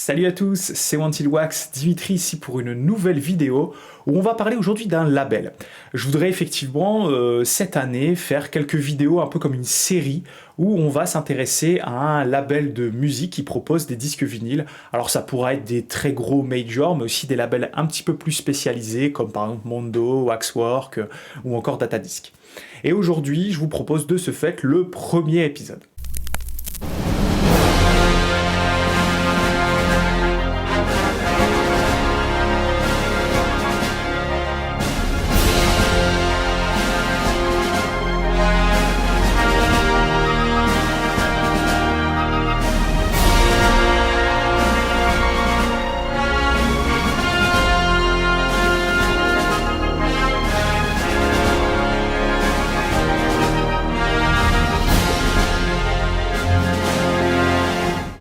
Salut à tous, c'est Wanted Wax, Dimitri ici pour une nouvelle vidéo où on va parler aujourd'hui d'un label. Je voudrais effectivement cette année faire quelques vidéos un peu comme une série où on va s'intéresser à un label de musique qui propose des disques vinyles. Alors ça pourra être des très gros majors mais aussi des labels un petit peu plus spécialisés comme par exemple Mondo, Waxwork ou encore Datadisc. Et aujourd'hui je vous propose de ce fait le premier épisode.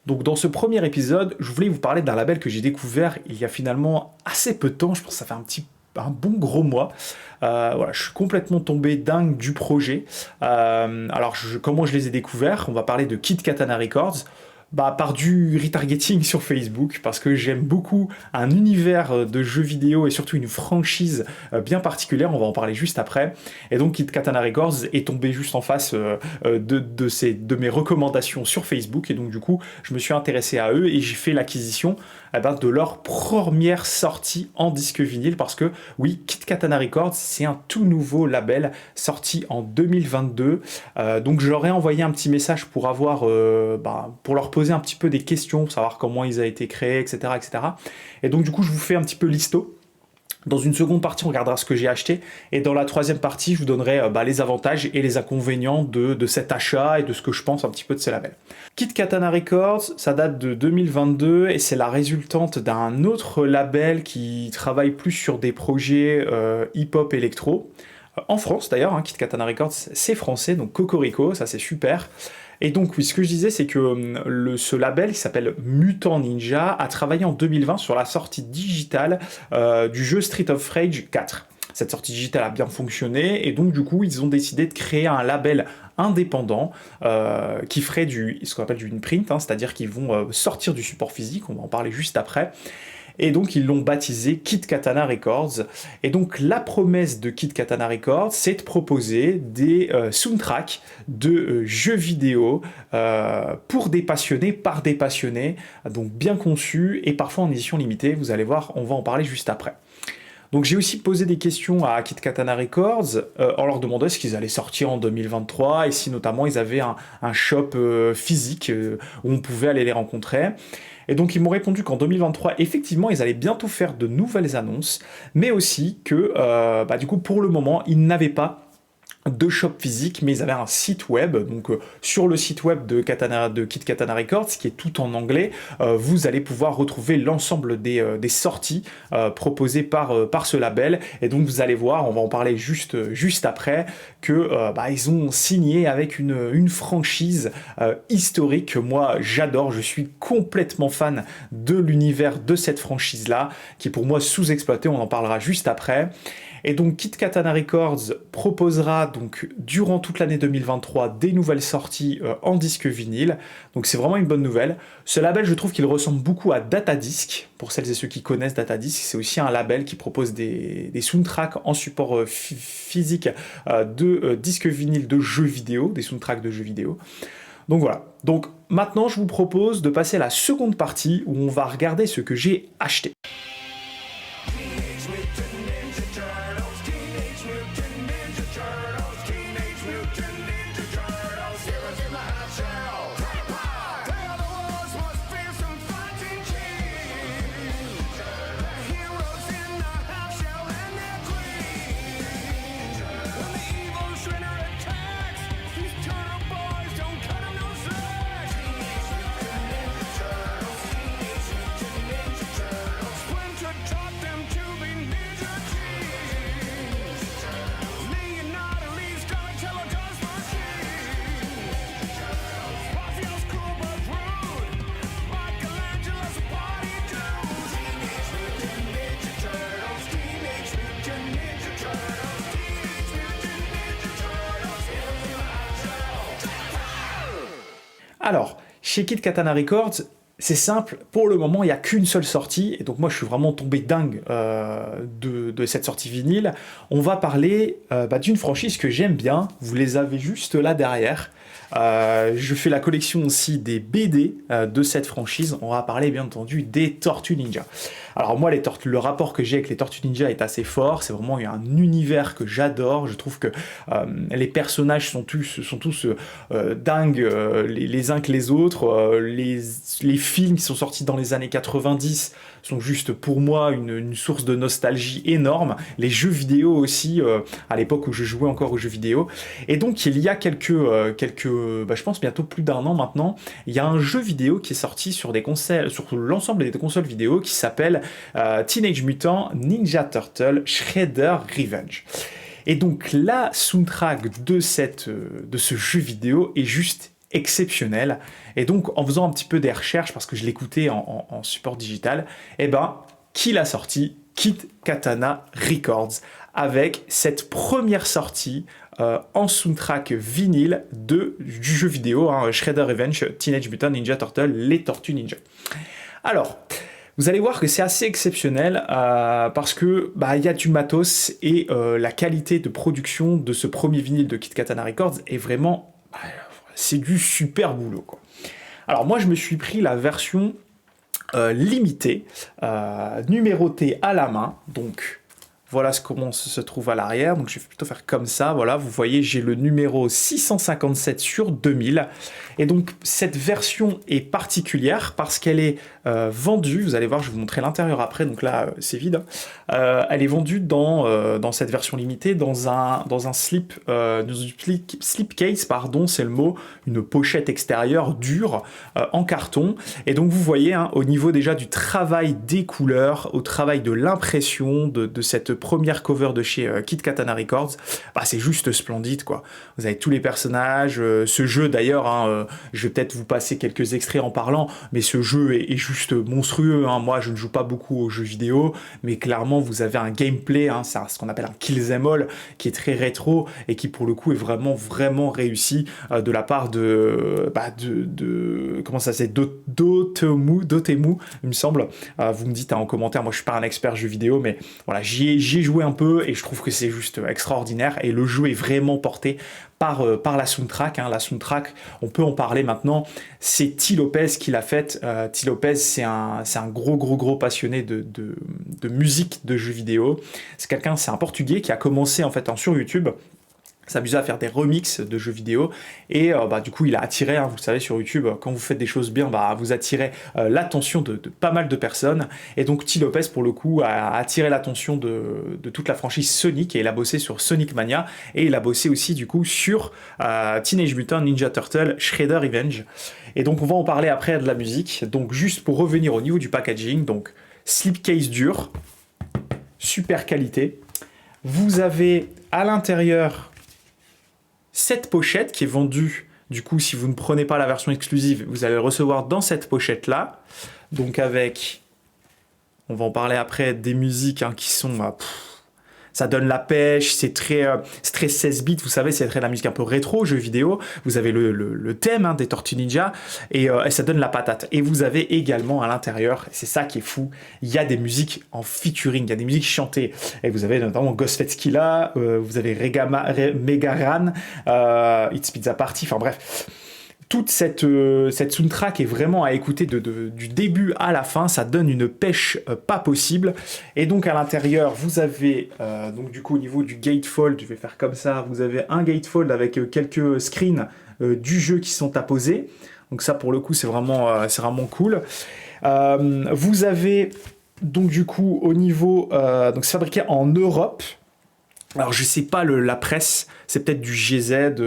Donc dans ce premier épisode, je voulais vous parler d'un label que j'ai découvert il y a finalement assez peu de temps, je pense que ça fait un bon gros mois. Voilà, je suis complètement tombé dingue du projet. Comment je les ai découverts? On va parler de Kid Katana Records. Par du retargeting sur Facebook, parce que j'aime beaucoup un univers de jeux vidéo et surtout une franchise bien particulière, on va en parler juste après. Et donc Kid Katana Records est tombé juste en face de mes recommandations sur Facebook, et donc du coup je me suis intéressé à eux et j'ai fait l'acquisition de leur première sortie en disque vinyle, parce que oui, Kid Katana Records c'est un tout nouveau label sorti en 2022, donc je leur ai envoyé un petit message pour pour leur poser un petit peu des questions, pour savoir comment ils ont été créés, etc., etc. Et donc du coup je vous fais un petit peu l'histo. Dans une seconde partie, on regardera ce que j'ai acheté. Et dans la troisième partie, je vous donnerai les avantages et les inconvénients de cet achat et de ce que je pense un petit peu de ces labels. Kid Katana Records, ça date de 2022 et c'est la résultante d'un autre label qui travaille plus sur des projets hip-hop électro. En France d'ailleurs, Kid Katana Records, c'est français, donc Cocorico, ça c'est super. Et donc oui, ce que je disais, c'est que ce label qui s'appelle Mutant Ninja a travaillé en 2020 sur la sortie digitale du jeu Street of Rage 4. Cette sortie digitale a bien fonctionné et donc du coup ils ont décidé de créer un label indépendant qui ferait ce qu'on appelle du in-print, c'est-à-dire qu'ils vont sortir du support physique, on va en parler juste après. Et donc ils l'ont baptisé Kid Katana Records. Et donc la promesse de Kid Katana Records, c'est de proposer des soundtracks de jeux vidéo pour des passionnés, par des passionnés, donc bien conçus et parfois en édition limitée. Vous allez voir, on va en parler juste après. Donc j'ai aussi posé des questions à Kid Katana Records en leur demandant ce qu'ils allaient sortir en 2023 et si notamment ils avaient un shop physique où on pouvait aller les rencontrer. Et donc ils m'ont répondu qu'en 2023, effectivement, ils allaient bientôt faire de nouvelles annonces, mais aussi que du coup pour le moment, ils n'avaient pas de shop physique, mais ils avaient un site web. Donc sur le site web de Kid Katana Records, qui est tout en anglais, vous allez pouvoir retrouver l'ensemble des sorties proposées par ce label. Et donc vous allez voir, on va en parler juste après, que ils ont signé avec une franchise historique que moi j'adore. Je suis complètement fan de l'univers de cette franchise-là, qui est pour moi sous-exploitée, on en parlera juste après. Et donc Kid Katana Records proposera donc durant toute l'année 2023 des nouvelles sorties en disque vinyle. Donc c'est vraiment une bonne nouvelle. Ce label, je trouve qu'il ressemble beaucoup à Datadisc. Pour celles et ceux qui connaissent Datadisc, c'est aussi un label qui propose des soundtracks en support physique de disques vinyles de jeux vidéo, des soundtracks de jeux vidéo. Donc voilà. Donc maintenant, je vous propose de passer à la seconde partie où on va regarder ce que j'ai acheté. Alors, chez Kid Katana Records, c'est simple, pour le moment, il n'y a qu'une seule sortie, et donc moi je suis vraiment tombé dingue de cette sortie vinyle. On va parler d'une franchise que j'aime bien, vous les avez juste là derrière. Je fais la collection aussi des BD de cette franchise. On va parler bien entendu des Tortues Ninja. Alors moi, le rapport que j'ai avec les Tortues Ninja est assez fort. C'est vraiment un univers que j'adore. Je trouve que les personnages sont tous dingues les uns que les autres. Les films qui sont sortis dans les années 90 sont juste pour moi une source de nostalgie énorme. Les jeux vidéo aussi, à l'époque où je jouais encore aux jeux vidéo. Et donc il y a je pense bientôt plus d'un an maintenant, il y a un jeu vidéo qui est sorti sur l'ensemble des consoles vidéo qui s'appelle Teenage Mutant Ninja Turtle Shredder Revenge. Et donc la soundtrack de ce jeu vidéo est juste exceptionnelle. Et donc en faisant un petit peu des recherches, parce que je l'écoutais en support digital, qui l'a sorti? Kid Katana Records, avec cette première sortie en soundtrack vinyle du jeu vidéo, Shredder Revenge, Teenage Mutant Ninja Turtle, les Tortues Ninja. Alors, vous allez voir que c'est assez exceptionnel parce que y a du matos et la qualité de production de ce premier vinyle de Kid Katana Records est vraiment... c'est du super boulot, quoi. Alors moi, je me suis pris la version limitée, numérotée à la main, donc... Voilà comment ça se trouve à l'arrière, donc je vais plutôt faire comme ça, voilà, vous voyez, j'ai le numéro 657 sur 2000, et donc cette version est particulière parce qu'elle est vendue, vous allez voir, je vais vous montrer l'intérieur après, donc là c'est vide, elle est vendue dans cette version limitée, dans un slipcase, pardon, c'est le mot, une pochette extérieure dure, en carton, et donc vous voyez, au niveau déjà du travail des couleurs, au travail de l'impression de cette première cover de chez Kid Katana Records, c'est juste splendide, quoi. Vous avez tous les personnages, ce jeu d'ailleurs, je vais peut-être vous passer quelques extraits en parlant, mais ce jeu est juste monstrueux, Moi je ne joue pas beaucoup aux jeux vidéo, mais clairement vous avez un gameplay, c'est ce qu'on appelle un kill them all, qui est très rétro et qui pour le coup est vraiment vraiment réussi de la part de comment ça c'est, Dotemu, il me semble. Vous me dites en commentaire, moi je suis pas un expert jeux vidéo, mais voilà, j'y ai joué un peu et je trouve que c'est juste extraordinaire, et le jeu est vraiment porté par la soundtrack. La soundtrack, on peut en parler maintenant, c'est T. Lopez qui l'a faite. T. Lopez, c'est un gros passionné de musique de jeux vidéo. C'est un Portugais qui a commencé en fait sur YouTube, s'amuser à faire des remixes de jeux vidéo, et du coup il a attiré, vous le savez, sur YouTube, quand vous faites des choses bien, vous attirez l'attention de pas mal de personnes, et donc T. Lopez pour le coup a attiré l'attention de toute la franchise Sonic, et il a bossé sur Sonic Mania, et il a bossé aussi du coup sur Teenage Mutant Ninja Turtle Shredder Revenge, et donc on va en parler après de la musique. Donc juste pour revenir au niveau du packaging, donc slipcase dur, super qualité, vous avez à l'intérieur cette pochette qui est vendue, du coup, si vous ne prenez pas la version exclusive, vous allez le recevoir dans cette pochette-là. Donc avec, on va en parler après, des musiques qui sont... ça donne la pêche, c'est très 16 bits, vous savez, c'est très la musique un peu rétro, jeux vidéo. Vous avez le thème des Tortues Ninja, et ça donne la patate. Et vous avez également à l'intérieur, c'est ça qui est fou, il y a des musiques en featuring, il y a des musiques chantées. Et vous avez notamment Ghostface Killah, vous avez Megaran, It's Pizza Party, enfin bref. Toute cette soundtrack est vraiment à écouter du début à la fin, ça donne une pêche pas possible. Et donc à l'intérieur, vous avez, donc du coup au niveau du gatefold, je vais faire comme ça, vous avez un gatefold avec quelques screens du jeu qui sont apposés. Donc ça pour le coup c'est vraiment cool. Vous avez donc du coup au niveau, donc c'est fabriqué en Europe. Alors je sais pas la presse, c'est peut-être du GZ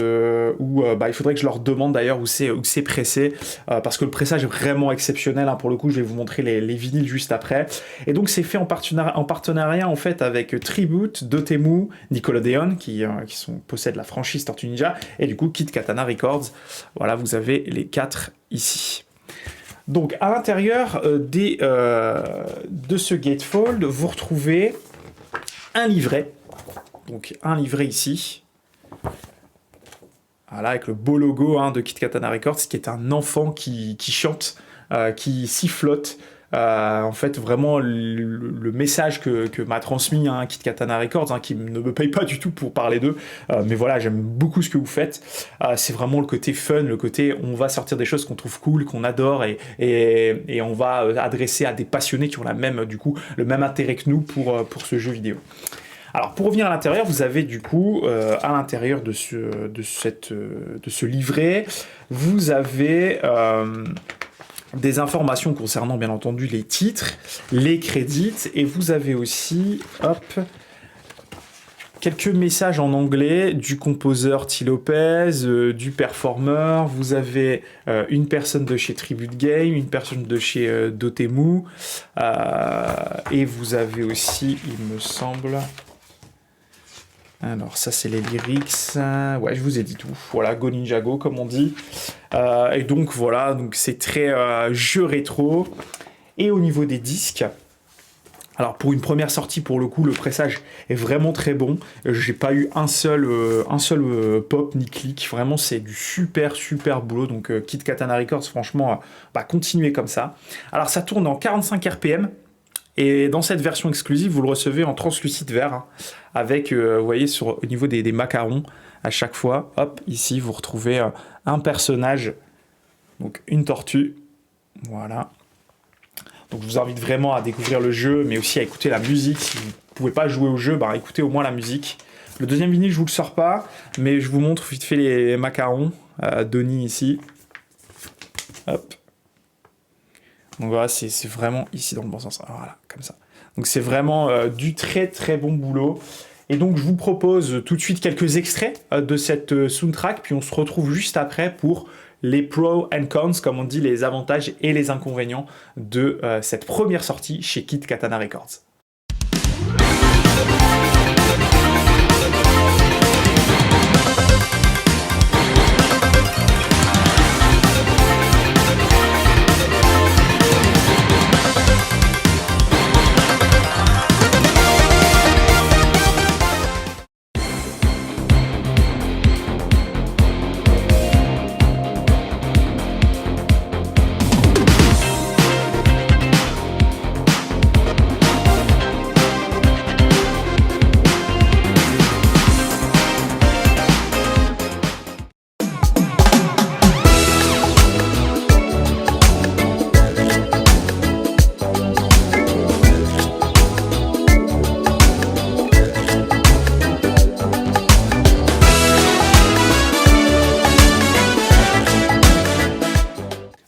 ou il faudrait que je leur demande d'ailleurs où c'est pressé, parce que le pressage est vraiment exceptionnel, pour le coup je vais vous montrer les vinyles juste après. Et donc c'est fait en partenariat en fait avec Tribute, Dotemu, Nickelodeon qui possèdent la franchise Tortue Ninja, et du coup Kid Katana Records. Voilà, vous avez les 4 ici. Donc à l'intérieur de ce gatefold, vous retrouvez un livret. Donc un livret ici, voilà, avec le beau logo de Kid Katana Records, qui est un enfant qui chante qui sifflote. En fait, vraiment, le message que m'a transmis Kit Katana Records, qui ne me paye pas du tout pour parler d'eux, mais voilà, j'aime beaucoup ce que vous faites. C'est vraiment le côté fun, le côté on va sortir des choses qu'on trouve cool, qu'on adore, et on va adresser à des passionnés qui ont le même intérêt que nous pour ce jeu vidéo. Alors, pour revenir à l'intérieur, vous avez du coup, à l'intérieur de ce livret, vous avez des informations concernant, bien entendu, les titres, les crédits, et vous avez aussi, quelques messages en anglais du composeur T. Lopez, du performeur. Vous avez une personne de chez Tribute Game, une personne de chez Dotemu, et vous avez aussi, il me semble... Alors ça c'est les lyrics, ouais je vous ai dit tout, voilà, Go Ninja Go comme on dit, et donc voilà, donc c'est très jeu rétro. Et au niveau des disques, alors pour une première sortie pour le coup le pressage est vraiment très bon, j'ai pas eu un seul pop ni clic, vraiment c'est du super boulot, donc Kit Katana Records franchement continuez comme ça. Alors ça tourne en 45 RPM, et dans cette version exclusive, vous le recevez en translucide vert, avec, vous voyez, au niveau des macarons, à chaque fois, hop, ici, vous retrouvez un personnage, donc une tortue, voilà. Donc je vous invite vraiment à découvrir le jeu, mais aussi à écouter la musique. Si vous ne pouvez pas jouer au jeu, écoutez au moins la musique. Le deuxième vinyle, je vous le sors pas, mais je vous montre vite fait les macarons, Donnie ici, hop. Donc voilà, c'est vraiment ici dans le bon sens. Voilà, comme ça. Donc c'est vraiment du très bon boulot. Et donc je vous propose tout de suite quelques extraits de cette soundtrack, puis on se retrouve juste après pour les pros and cons, comme on dit, les avantages et les inconvénients de cette première sortie chez Kit Katana Records.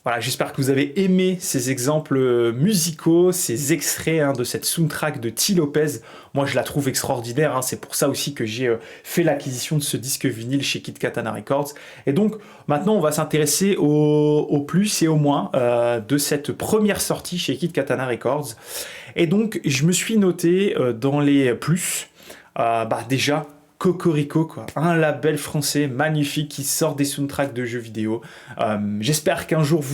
Voilà, j'espère que vous avez aimé ces exemples musicaux, ces extraits de cette soundtrack de T. Lopez. Moi, je la trouve extraordinaire. C'est pour ça aussi que j'ai fait l'acquisition de ce disque vinyle chez Kit Katana Records. Et donc, maintenant, on va s'intéresser au plus et au moins de cette première sortie chez Kit Katana Records. Et donc, je me suis noté dans les plus, déjà, Cocorico, quoi. Un label français magnifique qui sort des soundtracks de jeux vidéo. J'espère qu'un jour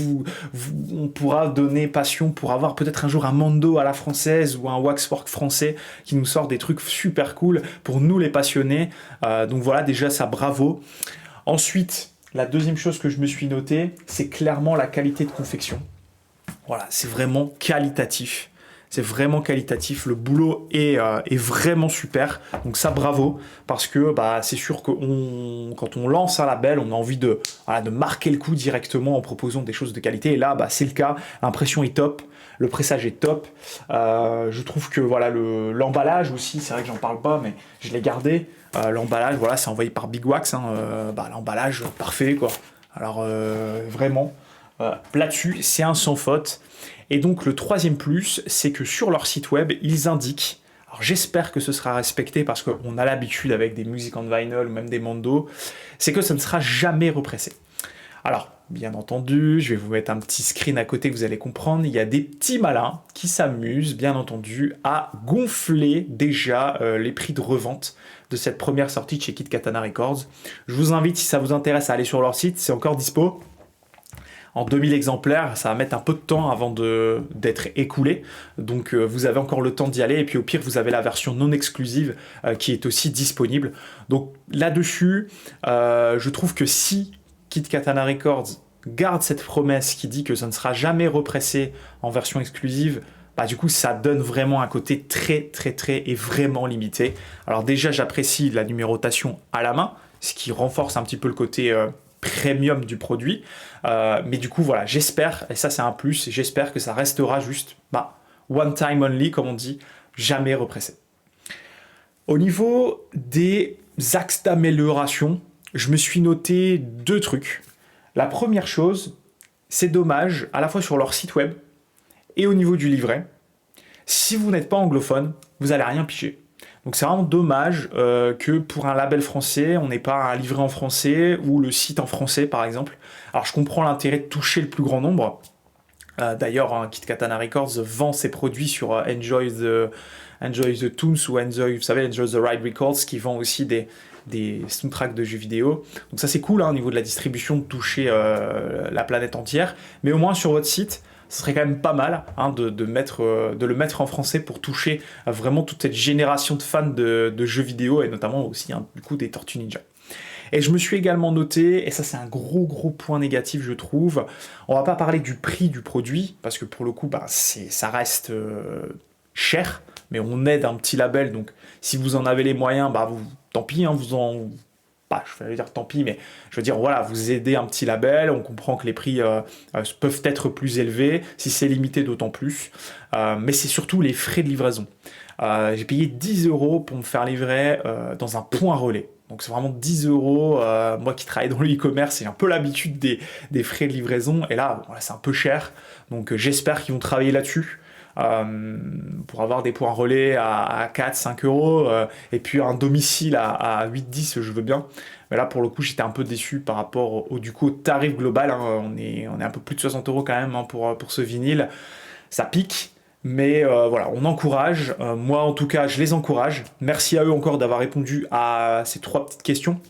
on pourra donner passion pour avoir peut-être un jour un Mando à la française ou un Waxwork français qui nous sort des trucs super cool pour nous les passionnés. Donc voilà, déjà ça, bravo. Ensuite, la deuxième chose que je me suis noté, c'est clairement la qualité de confection. Voilà, c'est vraiment qualitatif. C'est vraiment qualitatif, le boulot est vraiment super, donc ça bravo, parce que c'est sûr que quand on lance un label, on a envie de marquer le coup directement en proposant des choses de qualité, et là c'est le cas, l'impression est top, le pressage est top, je trouve que voilà, l'emballage aussi, c'est vrai que j'en parle pas, mais je l'ai gardé, l'emballage, voilà, c'est envoyé par Big Wax, l'emballage parfait quoi, alors vraiment, là-dessus c'est un sans faute. Et donc le troisième plus, c'est que sur leur site web, ils indiquent, alors j'espère que ce sera respecté parce qu'on a l'habitude avec des Music on Vinyl ou même des Mando, c'est que ça ne sera jamais repressé. Alors, bien entendu, je vais vous mettre un petit screen à côté que vous allez comprendre, il y a des petits malins qui s'amusent, bien entendu, à gonfler déjà les prix de revente de cette première sortie de chez Kit Katana Records. Je vous invite, si ça vous intéresse, à aller sur leur site, c'est encore dispo. En 2000 exemplaires, ça va mettre un peu de temps avant d'être écoulé, donc vous avez encore le temps d'y aller, et puis au pire vous avez la version non exclusive qui est aussi disponible. Donc là-dessus, je trouve que si Kit Katana Records garde cette promesse qui dit que ça ne sera jamais repressé en version exclusive, bah du coup ça donne vraiment un côté très et vraiment limité. Alors déjà j'apprécie la numérotation à la main, ce qui renforce un petit peu le côté premium du produit, mais du coup voilà, j'espère, et ça c'est un plus, j'espère que ça restera juste one time only comme on dit, jamais repressé. Au niveau des axes d'amélioration, je me suis noté 2 trucs. La première chose, c'est dommage, à la fois sur leur site web et au niveau du livret, si vous n'êtes pas anglophone, vous n'allez rien piger. Donc c'est vraiment dommage que pour un label français, on n'ait pas un livret en français ou le site en français par exemple. Alors je comprends l'intérêt de toucher le plus grand nombre. D'ailleurs, Kitkatana Records vend ses produits sur Enjoy the Tunes ou Enjoy the Ride Records qui vend aussi des soundtracks de jeux vidéo. Donc ça c'est cool au niveau de la distribution de toucher la planète entière. Mais au moins sur votre site, ce serait quand même pas mal de le mettre en français pour toucher vraiment toute cette génération de fans de jeux vidéo et notamment aussi du coup des Tortues Ninja. Et je me suis également noté, et ça c'est un gros point négatif je trouve, on va pas parler du prix du produit, parce que pour le coup ça reste cher, mais on aide un petit label, donc si vous en avez les moyens, tant pis, je vais dire tant pis, mais je veux dire, voilà, vous aidez un petit label, on comprend que les prix peuvent être plus élevés, si c'est limité d'autant plus, mais c'est surtout les frais de livraison. J'ai payé 10 € pour me faire livrer dans un point relais. Donc c'est vraiment 10 €, moi qui travaille dans le e-commerce, j'ai un peu l'habitude des frais de livraison, et là, voilà, c'est un peu cher, donc j'espère qu'ils vont travailler là-dessus. Pour avoir des points relais à 4-5 €, et puis un domicile à 8-10, je veux bien. Mais là, pour le coup, j'étais un peu déçu par rapport au tarif global. On est un peu plus de 60 € quand même pour ce vinyle. Ça pique, mais voilà, on encourage. Moi, en tout cas, je les encourage. Merci à eux encore d'avoir répondu à ces 3 petites questions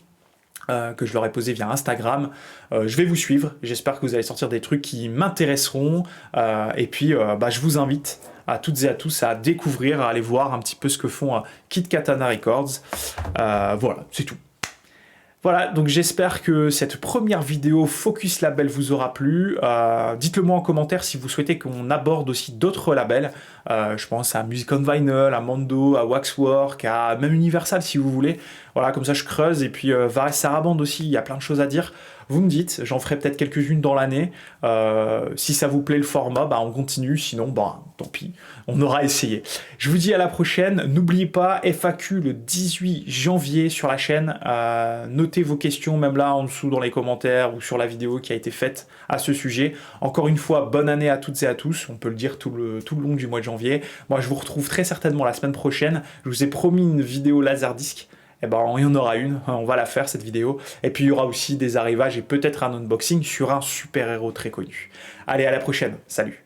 que je leur ai posé via Instagram. Je vais vous suivre, j'espère que vous allez sortir des trucs qui m'intéresseront, et puis je vous invite à toutes et à tous à découvrir, à aller voir un petit peu ce que font Kitkatana Records. Voilà, c'est tout. Voilà, donc j'espère que cette première vidéo Focus Label vous aura plu. Dites-le moi en commentaire si vous souhaitez qu'on aborde aussi d'autres labels. Je pense à Music on Vinyl, à Mando, à Waxwork, à même Universal si vous voulez. Voilà, comme ça je creuse. Et puis Vares Sarabande aussi, il y a plein de choses à dire. Vous me dites, j'en ferai peut-être quelques-unes dans l'année. Si ça vous plaît le format, on continue. Sinon, tant pis, on aura essayé. Je vous dis à la prochaine. N'oubliez pas, FAQ le 18 janvier sur la chaîne. Notez vos questions, même là en dessous dans les commentaires ou sur la vidéo qui a été faite à ce sujet. Encore une fois, bonne année à toutes et à tous. On peut le dire tout le long du mois de janvier. Moi, je vous retrouve très certainement la semaine prochaine. Je vous ai promis une vidéo Laserdisc. Il y en aura une, on va la faire cette vidéo. Et puis il y aura aussi des arrivages et peut-être un unboxing sur un super-héros très connu. Allez, à la prochaine, salut!